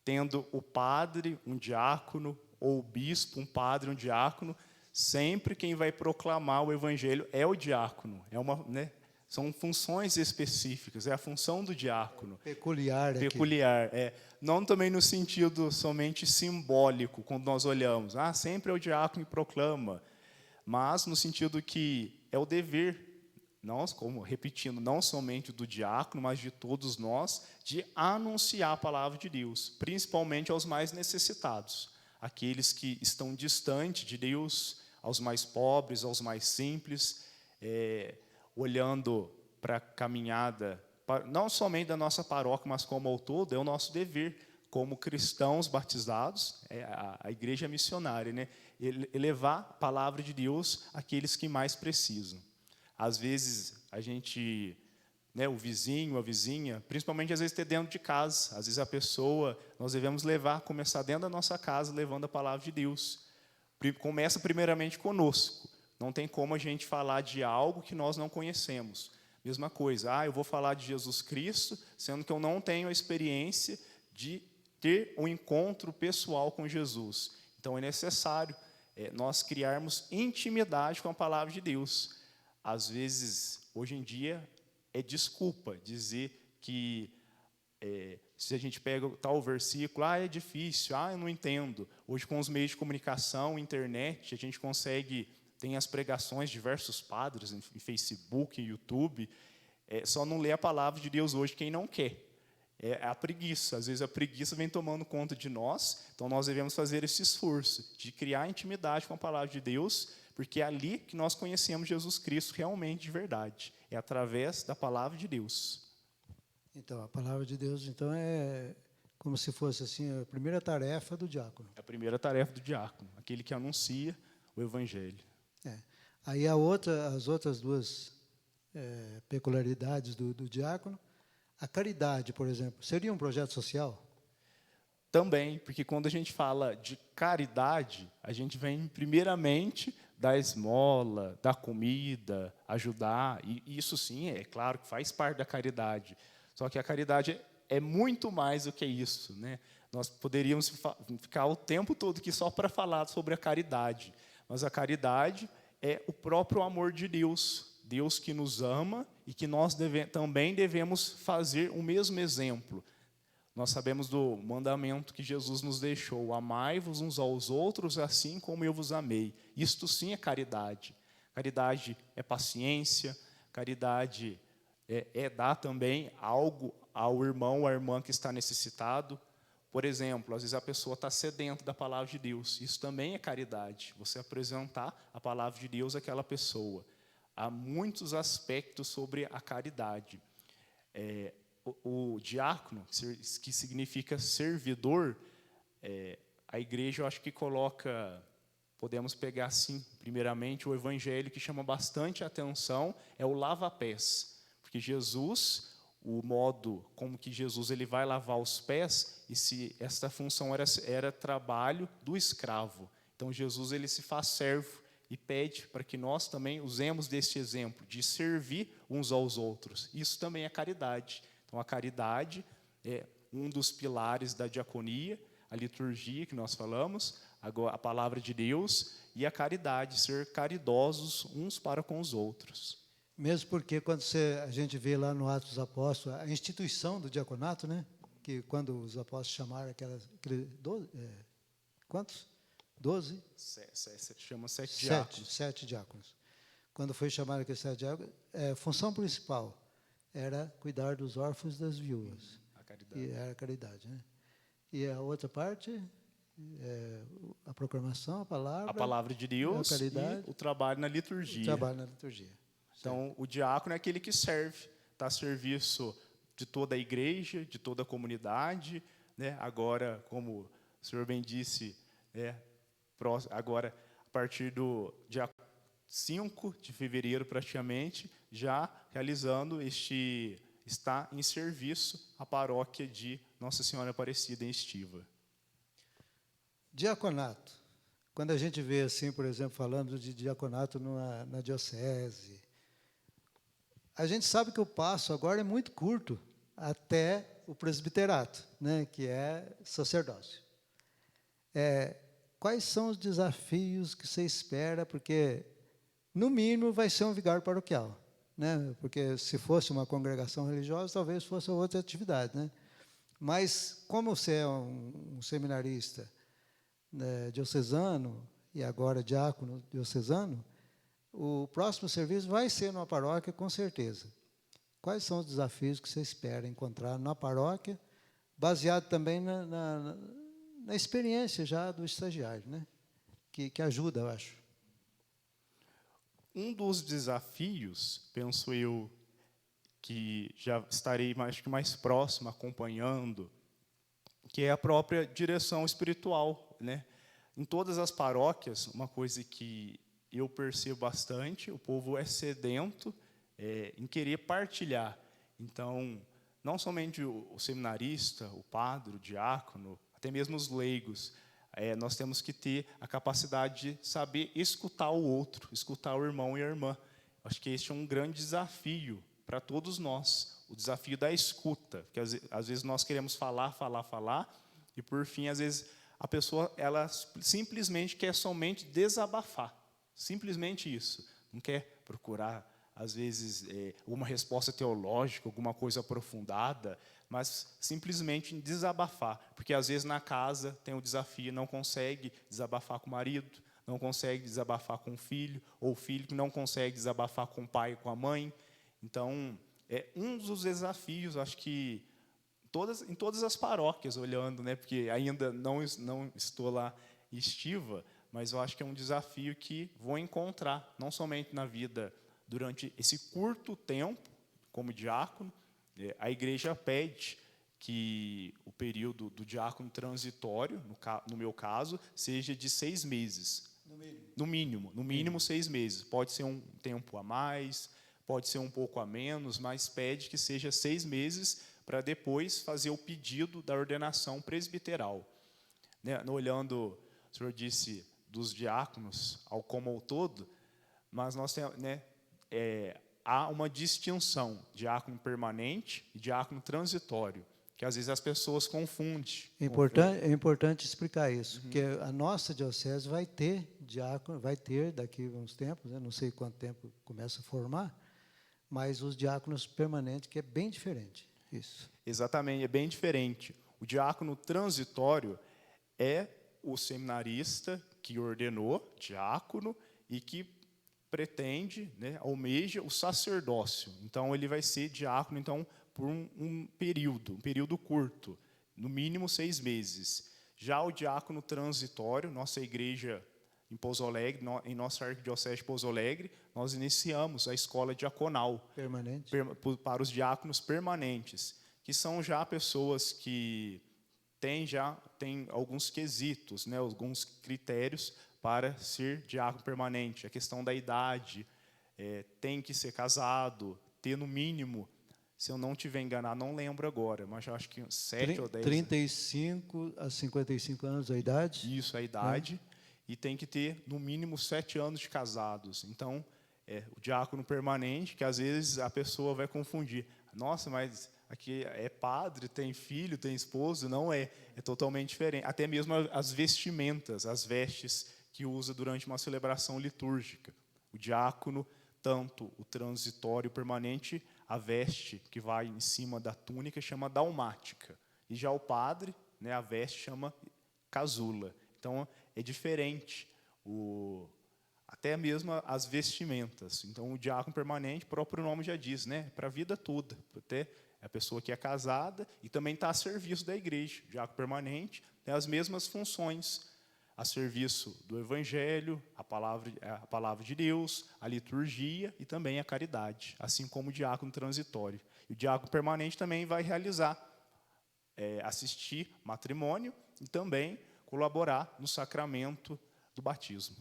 tendo o padre, um diácono, ou o bispo, um padre, um diácono, sempre quem vai proclamar o evangelho é o diácono. São funções específicas, é a função do diácono. Peculiar aqui. Peculiar, não também no sentido somente simbólico, quando nós olhamos, sempre é o diácono que proclama, mas no sentido que é o dever, repetindo, não somente do diácono, mas de todos nós, de anunciar a palavra de Deus, principalmente aos mais necessitados, aqueles que estão distantes de Deus, aos mais pobres, aos mais simples, olhando para a caminhada, não somente da nossa paróquia, mas como ao todo, é o nosso dever, como cristãos batizados, a igreja missionária, né? Elevar a palavra de Deus àqueles que mais precisam. Às vezes, a gente, o vizinho, a vizinha, principalmente às vezes ter dentro de casa, às vezes a pessoa, nós devemos começar dentro da nossa casa, levando a palavra de Deus. Começa primeiramente conosco. Não tem como a gente falar de algo que nós não conhecemos. Mesma coisa, eu vou falar de Jesus Cristo, sendo que eu não tenho a experiência de ter um encontro pessoal com Jesus. Então, é necessário nós criarmos intimidade com a palavra de Deus. Às vezes, hoje em dia, é desculpa dizer que se a gente pega tal versículo, é difícil, eu não entendo. Hoje, com os meios de comunicação, internet, a gente consegue, tem as pregações de diversos padres em Facebook, em YouTube, só não lê a palavra de Deus hoje quem não quer. É a preguiça, às vezes a preguiça vem tomando conta de nós, então nós devemos fazer esse esforço de criar intimidade com a palavra de Deus, porque é ali que nós conhecemos Jesus Cristo realmente de verdade, é através da palavra de Deus. Então, a palavra de Deus, então, é como se fosse assim a primeira tarefa do diácono. É a primeira tarefa do diácono, aquele que anuncia o evangelho. Aí as outras duas peculiaridades do diácono, a caridade, por exemplo, seria um projeto social? Também, porque quando a gente fala de caridade, a gente vem primeiramente da esmola, da comida, ajudar, e isso sim, é claro que faz parte da caridade. Só que a caridade é muito mais do que isso, né? Nós poderíamos ficar o tempo todo aqui só para falar sobre a caridade, mas a caridade é o próprio amor de Deus, Deus que nos ama e que nós também devemos fazer o mesmo exemplo. Nós sabemos do mandamento que Jesus nos deixou: amai-vos uns aos outros assim como eu vos amei. Isto sim é caridade. Caridade é paciência, caridade é dar também algo ao irmão ou à irmã que está necessitado. Por exemplo, às vezes a pessoa está sedenta da palavra de Deus. Isso também é caridade, você apresentar a palavra de Deus àquela pessoa. Há muitos aspectos sobre a caridade. O diácono, que significa servidor, a igreja, eu acho que coloca, podemos pegar assim, primeiramente, o evangelho que chama bastante atenção, é o lava-pés. Porque Jesus, o modo como que Jesus ele vai lavar os pés, e se esta função era trabalho do escravo. Então, Jesus ele se faz servo e pede para que nós também usemos desse exemplo, de servir uns aos outros. Isso também é caridade. Então, a caridade é um dos pilares da diaconia, a liturgia que nós falamos, agora a palavra de Deus e a caridade, ser caridosos uns para com os outros. Mesmo porque quando a gente vê lá no Atos dos Apóstolos, a instituição do diaconato, né? Que quando os apóstolos chamaram quantos? 12? Chama 7 diáconos. 7 diáconos. Quando foi chamado aqueles 7 diáconos, a função principal era cuidar dos órfãos e das viúvas. A caridade. E era a caridade, né? E a outra parte, a proclamação, a palavra de Deus a caridade, e o trabalho na liturgia. O trabalho na liturgia. Então, o diácono é aquele que serve. está a serviço de toda a igreja, de toda a comunidade, né? Agora, como o senhor bem disse, agora, a partir do dia 5 de fevereiro, praticamente, já realizando está em serviço a paróquia de Nossa Senhora Aparecida em Estiva. Diaconato. Quando a gente vê, assim, por exemplo, falando de diaconato na diocese, a gente sabe que o passo agora é muito curto até o presbiterato, né, que é sacerdócio. Quais são os desafios que você espera? Porque, no mínimo, vai ser um vigário paroquial, né? Porque se fosse uma congregação religiosa, talvez fosse outra atividade, né? Mas, como você é um seminarista, né, diocesano e agora diácono diocesano, o próximo serviço vai ser numa paróquia, com certeza. Quais são os desafios que você espera encontrar na paróquia, baseado também na experiência já do estagiário, né? Que ajuda, eu acho. Um dos desafios, penso eu, que já estarei mais próximo, acompanhando, que é a própria direção espiritual, né? Em todas as paróquias, uma coisa que eu percebo bastante, o povo é sedento em querer partilhar. Então, não somente o seminarista, o padre, o diácono, até mesmo os leigos, nós temos que ter a capacidade de saber escutar o outro, escutar o irmão e a irmã. Acho que este é um grande desafio para todos nós, o desafio da escuta, porque às vezes nós queremos falar, e por fim, às vezes, a pessoa ela simplesmente quer somente desabafar, simplesmente isso, não quer procurar, às vezes, uma resposta teológica, alguma coisa aprofundada, mas simplesmente desabafar, porque às vezes na casa tem o desafio, não consegue desabafar com o marido, não consegue desabafar com o filho, ou o filho que não consegue desabafar com o pai e com a mãe. Então, é um dos desafios, acho que em todas as paróquias, olhando, né, porque ainda não estou lá em Estiva, mas eu acho que é um desafio que vou encontrar, não somente na vida durante esse curto tempo, como diácono. A igreja pede que o período do diácono transitório, no meu caso, seja de 6 meses. No mínimo 6 meses. Pode ser um tempo a mais, pode ser um pouco a menos, mas pede que seja 6 meses para depois fazer o pedido da ordenação presbiteral. Né? Olhando, o senhor disse, dos diáconos ao como ao todo, mas nós temos, né, há uma distinção, diácono permanente e diácono transitório, que às vezes as pessoas confundem. É importante explicar isso, porque a nossa diocese vai ter diácono, vai ter daqui a uns tempos, né, não sei quanto tempo começa a formar, mas os diáconos permanentes, que é bem diferente. Isso. Exatamente, é bem diferente. O diácono transitório é o seminarista que ordenou diácono e que pretende, né, almeja o sacerdócio. Então, ele vai ser diácono então, por um período curto, no mínimo 6 meses. Já o diácono transitório, nossa igreja em Pouso Alegre, em nossa arquidiocese de Pouso Alegre, nós iniciamos a escola diaconal Permanente. Para os diáconos permanentes, que são já pessoas que têm alguns quesitos, né, alguns critérios para ser diácono permanente. A questão da idade, tem que ser casado, ter no mínimo, se eu não estiver enganado, não lembro agora, mas eu acho que 7 ou 10... 35 a 55 anos a idade. Isso, a idade. E tem que ter, no mínimo, 7 anos de casados. Então, o diácono permanente, que às vezes a pessoa vai confundir. Nossa, mas aqui é padre, tem filho, tem esposo. Não é. É totalmente diferente. Até mesmo as vestimentas, as vestes que usa durante uma celebração litúrgica. O diácono, tanto o transitório permanente, a veste que vai em cima da túnica chama dalmática. E já o padre, né, a veste chama casula. Então, é diferente, até mesmo as vestimentas. Então, o diácono permanente, o próprio nome já diz, né, para a vida toda. Até a pessoa que é casada e também está a serviço da igreja. O diácono permanente tem as mesmas funções, a serviço do Evangelho, a palavra de Deus, a liturgia e também a caridade, assim como o diácono transitório. E o diácono permanente também vai realizar, assistir matrimônio e também colaborar no sacramento do batismo.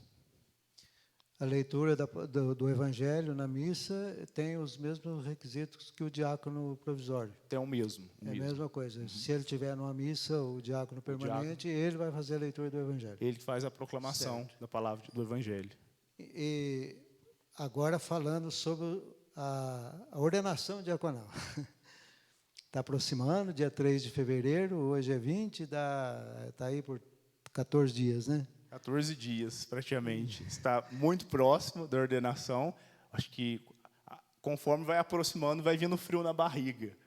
A leitura do Evangelho na missa tem os mesmos requisitos que o diácono provisório. Tem o mesmo. É a mesma coisa. Uhum. Se ele estiver numa missa, o diácono permanente, ele vai fazer a leitura do Evangelho. Ele que faz a proclamação da palavra do Evangelho. E agora falando sobre a ordenação diaconal. Está aproximando, dia 3 de fevereiro, hoje é 20, está aí por 14 dias, né? 14 dias, praticamente. Está muito próximo da ordenação. Acho que, conforme vai aproximando, vai vindo frio na barriga.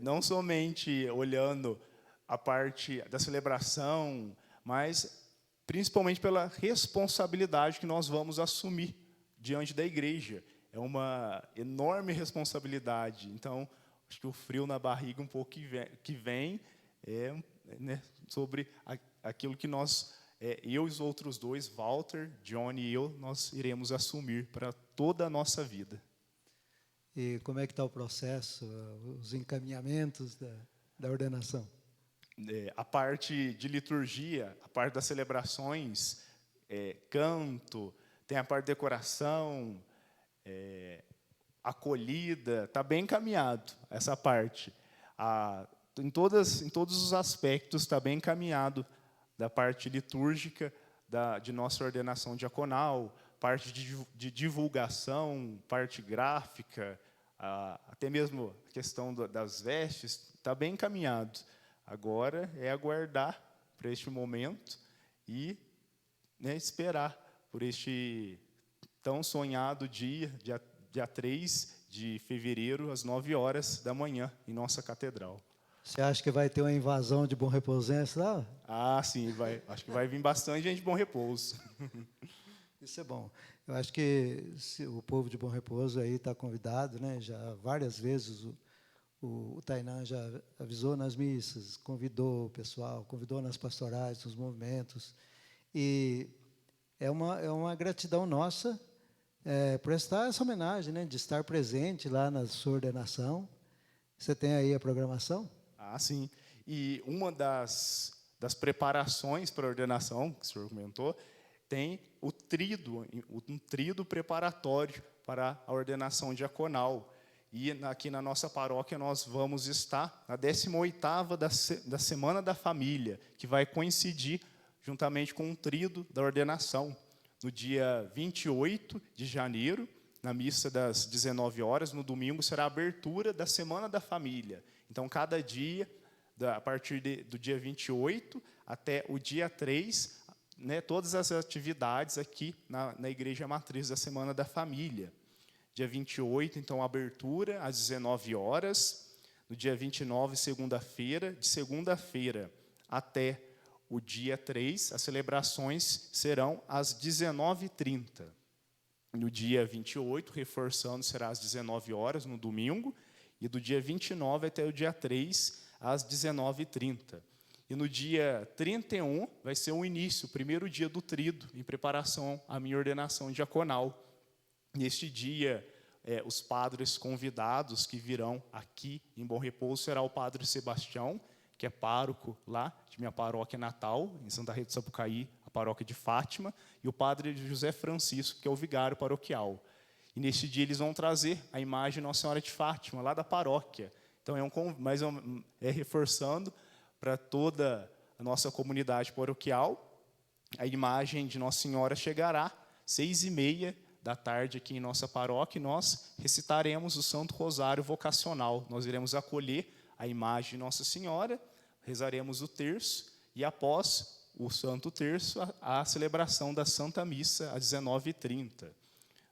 Não somente olhando a parte da celebração, mas principalmente pela responsabilidade que nós vamos assumir diante da igreja. É uma enorme responsabilidade. Então, acho que o frio na barriga um pouco que vem sobre aquilo que nós, eu e os outros dois, Walter, Johnny e eu, nós iremos assumir para toda a nossa vida. E como é que está o processo, os encaminhamentos da ordenação? A parte de liturgia, a parte das celebrações, canto, tem a parte de decoração, acolhida, está bem encaminhado essa parte. Em todos os aspectos está bem encaminhado da parte litúrgica de nossa ordenação diaconal, parte de divulgação, parte gráfica, até mesmo a questão das vestes, está bem encaminhado. Agora é aguardar para este momento e esperar por este tão sonhado dia 3 de fevereiro, às 9 horas da manhã, em nossa catedral. Você acha que vai ter uma invasão de Bom Repousense lá? Sim, vai. Acho que vai vir bastante gente de Bom Repouso. Isso é bom. Eu acho que o povo de Bom Repouso aí está convidado, né? Já várias vezes o Tainan já avisou nas missas, convidou o pessoal, convidou nas pastorais, nos movimentos. E é uma gratidão nossa prestar essa homenagem, né? De estar presente lá na sua ordenação. Você tem aí a programação? Sim. E uma das preparações para a ordenação, que o senhor comentou, tem um trido preparatório para a ordenação diaconal. E aqui na nossa paróquia nós vamos estar na 18ª da Semana da Família, que vai coincidir juntamente com o trido da ordenação. No dia 28 de janeiro, na missa das 19 horas, no domingo, será a abertura da Semana da Família. Então, cada dia, a partir do dia 28 até o dia 3, todas as atividades aqui na Igreja Matriz da Semana da Família. Dia 28, então, a abertura às 19 horas. No dia 29, segunda-feira, de segunda-feira até o dia 3, as celebrações serão às 19h30. No dia 28, reforçando, será às 19 horas, no domingo. E do dia 29 até o dia 3, às 19h30. E no dia 31, vai ser o início, o primeiro dia do trido, em preparação à minha ordenação diaconal. Neste dia, os padres convidados que virão aqui em Bom Repouso será o padre Sebastião, que é pároco lá de minha paróquia natal, em Santa Rita do Sapucaí, a paróquia de Fátima, e o padre José Francisco, que é o vigário paroquial. E neste dia eles vão trazer a imagem de Nossa Senhora de Fátima, lá da paróquia. Então, reforçando para toda a nossa comunidade paroquial, a imagem de Nossa Senhora chegará 6h30 da tarde aqui em nossa paróquia, e nós recitaremos o Santo Rosário Vocacional. Nós iremos acolher a imagem de Nossa Senhora, rezaremos o terço, e após o Santo Terço, a celebração da Santa Missa, às 19h30.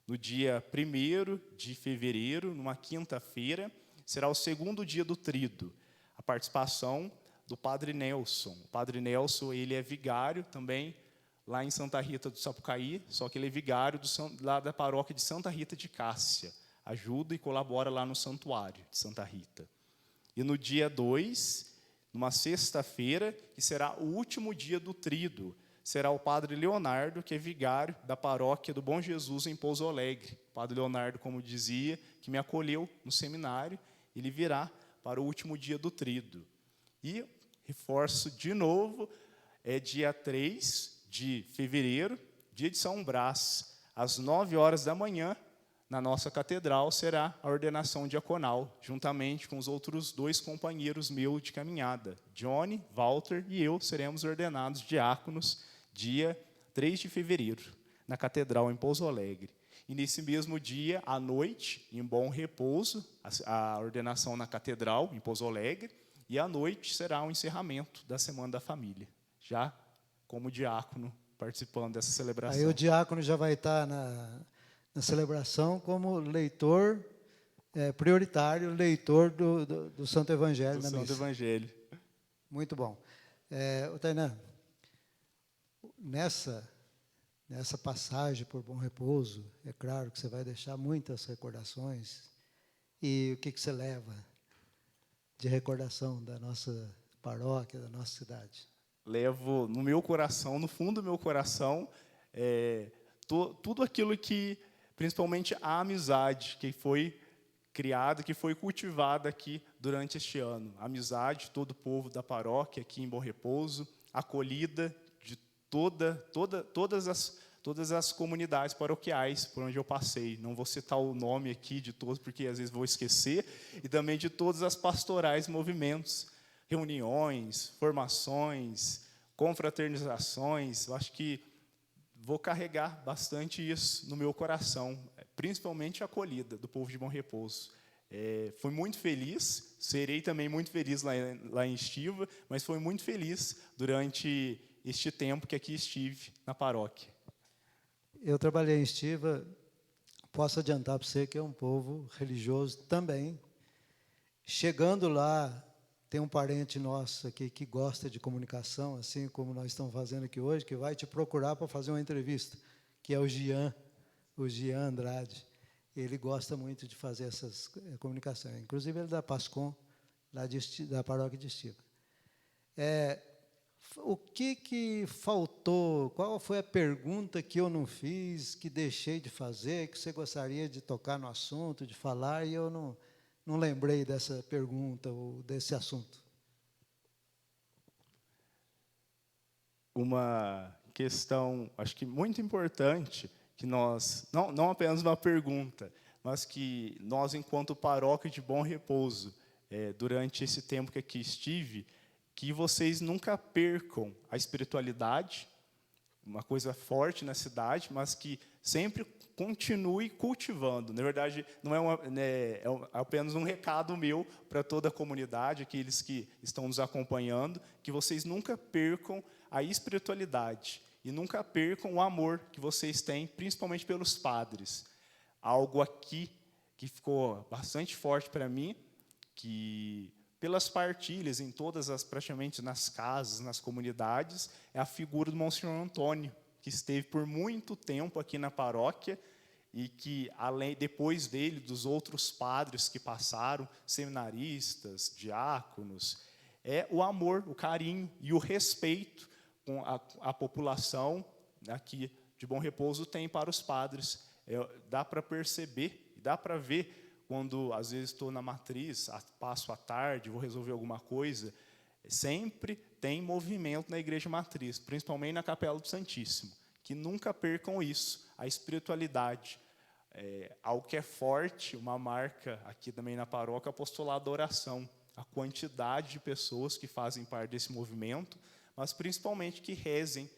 No dia 1º de fevereiro, numa quinta-feira, será o segundo dia do trido, a participação do Padre Nelson. O Padre Nelson, ele é vigário também, lá em Santa Rita do Sapucaí, só que ele é vigário lá da paróquia de Santa Rita de Cássia. Ajuda e colabora lá no santuário de Santa Rita. E no dia 2, numa sexta-feira, que será o último dia do trido, será o padre Leonardo, que é vigário da paróquia do Bom Jesus em Pouso Alegre. O padre Leonardo, como dizia, que me acolheu no seminário, ele virá para o último dia do Tríduo. E reforço de novo, é dia 3 de fevereiro, dia de São Brás, às 9 horas da manhã, na nossa catedral, será a ordenação diaconal, juntamente com os outros 2 companheiros meus de caminhada. Johnny, Walter e eu seremos ordenados diáconos dia 3 de fevereiro, na catedral em Pouso Alegre. E nesse mesmo dia, à noite, em Bom Repouso, a ordenação na catedral, em Pouso Alegre, e à noite será o encerramento da Semana da Família, já como diácono, participando dessa celebração. Aí o diácono já vai estar na celebração como leitor prioritário, leitor do Santo Evangelho na missa. Do Santo Evangelho. Muito bom. Tainan, nessa passagem por Bom Repouso, é claro que você vai deixar muitas recordações. E o que você leva de recordação da nossa paróquia, da nossa cidade? Levo no meu coração, no fundo do meu coração, tudo aquilo que, principalmente a amizade que foi criada, que foi cultivada aqui durante este ano. A amizade de todo o povo da paróquia aqui em Bom Repouso, acolhida de todas as comunidades paroquiais por onde eu passei. Não vou citar o nome aqui de todos, porque às vezes vou esquecer, e também de todas as pastorais, movimentos, reuniões, formações, confraternizações. Eu acho que vou carregar bastante isso no meu coração, principalmente a acolhida do povo de Bom Repouso. Fui muito feliz, serei também muito feliz lá em Estiva, mas fui muito feliz durante este tempo que aqui estive na paróquia. Eu trabalhei em Estiva, posso adiantar para você que é um povo religioso também. Chegando lá, tem um parente nosso aqui que gosta de comunicação, assim como nós estamos fazendo aqui hoje, que vai te procurar para fazer uma entrevista, que é o Jean Andrade. Ele gosta muito de fazer essas comunicações. Inclusive, ele é da Pascom, lá da paróquia de Estiva. O que faltou? Qual foi a pergunta que eu não fiz, que deixei de fazer, que você gostaria de tocar no assunto, de falar, e eu não lembrei dessa pergunta ou desse assunto? Uma questão, acho que muito importante, que nós, não apenas uma pergunta, mas que nós, enquanto paróquia de Bom Repouso, durante esse tempo que aqui estive, que vocês nunca percam a espiritualidade, uma coisa forte na cidade, mas que sempre continue cultivando. Na verdade, não é apenas um recado meu para toda a comunidade, aqueles que estão nos acompanhando, que vocês nunca percam a espiritualidade e nunca percam o amor que vocês têm, principalmente pelos padres. Algo aqui que ficou bastante forte para mim, que pelas partilhas em praticamente nas casas, nas comunidades, é a figura do Monsenhor Antônio, que esteve por muito tempo aqui na paróquia e que, depois dele, dos outros padres que passaram, seminaristas, diáconos, é o amor, o carinho e o respeito com a população aqui de Bom Repouso tem para os padres. Dá para perceber, dá para ver, quando, às vezes, estou na matriz, passo à tarde, vou resolver alguma coisa, sempre tem movimento na igreja matriz, principalmente na Capela do Santíssimo, que nunca percam isso, a espiritualidade. Algo que é forte, uma marca aqui também na paróquia, é o apostolado da oração, a quantidade de pessoas que fazem parte desse movimento, mas principalmente que rezem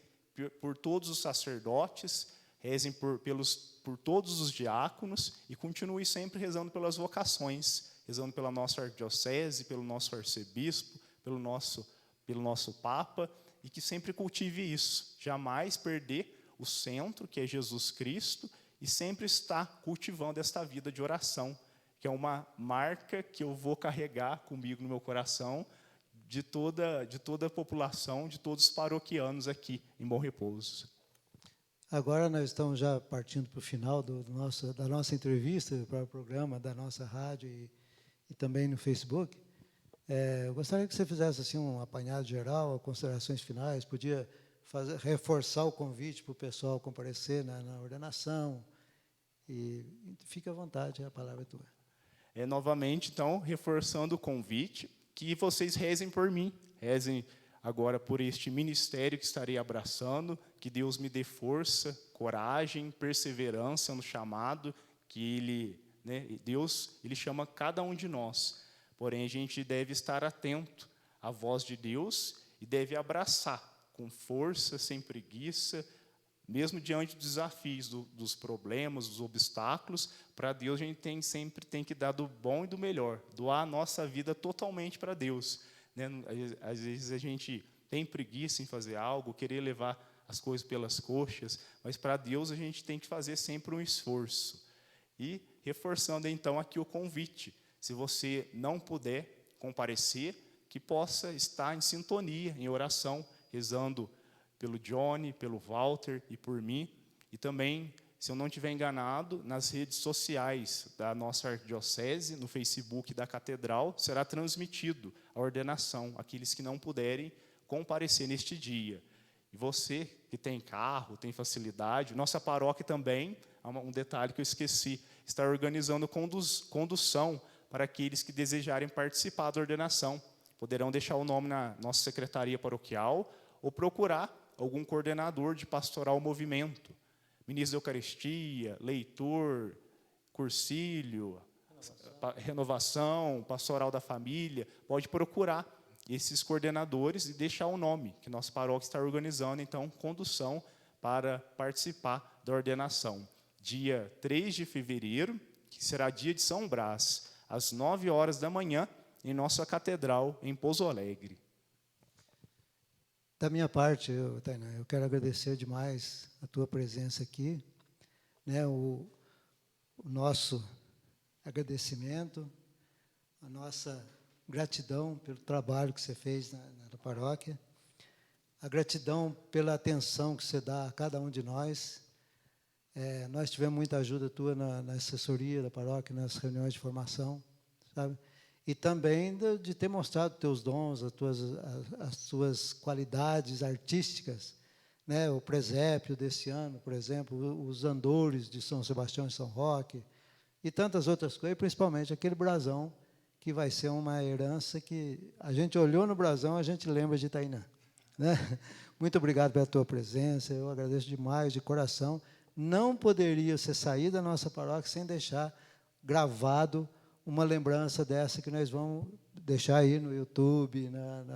por todos os sacerdotes, rezem por todos os diáconos e continue sempre rezando pelas vocações, rezando pela nossa arquidiocese, pelo nosso arcebispo, pelo nosso Papa, e que sempre cultive isso, jamais perder o centro, que é Jesus Cristo, e sempre estar cultivando esta vida de oração, que é uma marca que eu vou carregar comigo no meu coração, de toda a população, de todos os paroquianos aqui em Bom Repouso. Agora nós estamos já partindo para o final da nossa entrevista para o programa da nossa rádio e também no Facebook. Eu gostaria que você fizesse assim um apanhado geral, considerações finais, podia reforçar o convite para o pessoal comparecer na ordenação. E fique à vontade, a palavra é tua. Novamente, então, reforçando o convite, que vocês rezem por mim, rezem agora por este ministério que estarei abraçando, que Deus me dê força, coragem, perseverança no chamado, que Deus ele chama cada um de nós. Porém, a gente deve estar atento à voz de Deus e deve abraçar com força, sem preguiça, mesmo diante dos desafios, dos problemas, dos obstáculos. Para Deus a gente sempre tem que dar do bom e do melhor, doar a nossa vida totalmente para Deus. Às vezes a gente tem preguiça em fazer algo, querer levar as coisas pelas coxas, mas para Deus a gente tem que fazer sempre um esforço. E reforçando então aqui o convite, se você não puder comparecer, que possa estar em sintonia, em oração, rezando pelo Johnny, pelo Walter e por mim. E também, se eu não estiver enganado, nas redes sociais da nossa arquidiocese, no Facebook da Catedral, será transmitido a ordenação, aqueles que não puderem comparecer neste dia. E você que tem carro, tem facilidade, nossa paróquia também, um detalhe que eu esqueci, está organizando condução para aqueles que desejarem participar da ordenação. Poderão deixar o nome na nossa secretaria paroquial ou procurar algum coordenador de pastoral movimento, ministro da Eucaristia, leitor, cursílio, renovação, pastoral da família. Pode procurar esses coordenadores e deixar o nome, que nossa paróquia está organizando, então, condução para participar da ordenação. Dia 3 de fevereiro, que será dia de São Brás, às 9 horas da manhã, em nossa catedral, em Pouso Alegre. Da minha parte, Tainá, eu quero agradecer demais a tua presença aqui, o nosso agradecimento, a nossa gratidão pelo trabalho que você fez na paróquia, a gratidão pela atenção que você dá a cada um de nós. Nós tivemos muita ajuda tua na assessoria da paróquia, nas reuniões de formação, sabe? E também de ter mostrado teus dons, as tuas qualidades artísticas, o presépio desse ano, por exemplo, os andores de São Sebastião e São Roque, e tantas outras coisas, principalmente aquele brasão, que vai ser uma herança que a gente olhou no brasão, a gente lembra de Tainá. Muito obrigado pela tua presença, eu agradeço demais, de coração. Não poderia você sair da nossa paróquia sem deixar gravado uma lembrança dessa que nós vamos deixar aí no YouTube,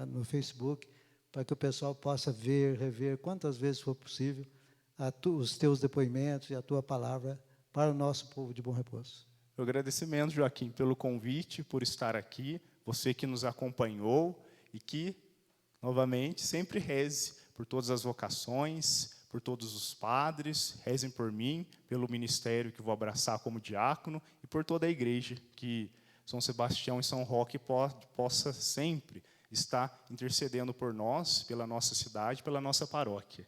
no Facebook, para que o pessoal possa ver, rever, quantas vezes for possível, os teus depoimentos e a tua palavra para o nosso povo de Bom Repouso. O agradecimento, Joaquim, pelo convite, por estar aqui, você que nos acompanhou e que, novamente, sempre reze por todas as vocações, por todos os padres, rezem por mim, pelo ministério que vou abraçar como diácono e por toda a igreja, que São Sebastião e São Roque possa sempre estar intercedendo por nós, pela nossa cidade, pela nossa paróquia.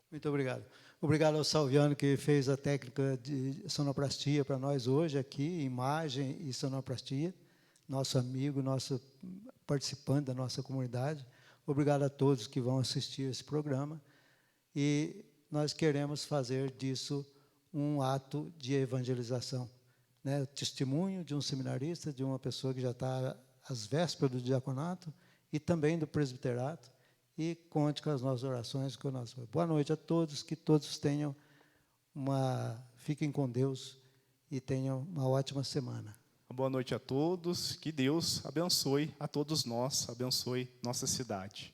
Muito obrigado. Obrigado ao Salviano, que fez a técnica de sonoplastia para nós hoje aqui, imagem e sonoplastia, nosso amigo, nosso participante da nossa comunidade. Obrigado a todos que vão assistir esse programa. E nós queremos fazer disso um ato de evangelização, testemunho de um seminarista, de uma pessoa que já está às vésperas do diaconato e também do presbiterato, e conte com as nossas orações. Boa noite a todos, que todos fiquem com Deus e tenham uma ótima semana. Boa noite a todos, que Deus abençoe a todos nós, abençoe nossa cidade.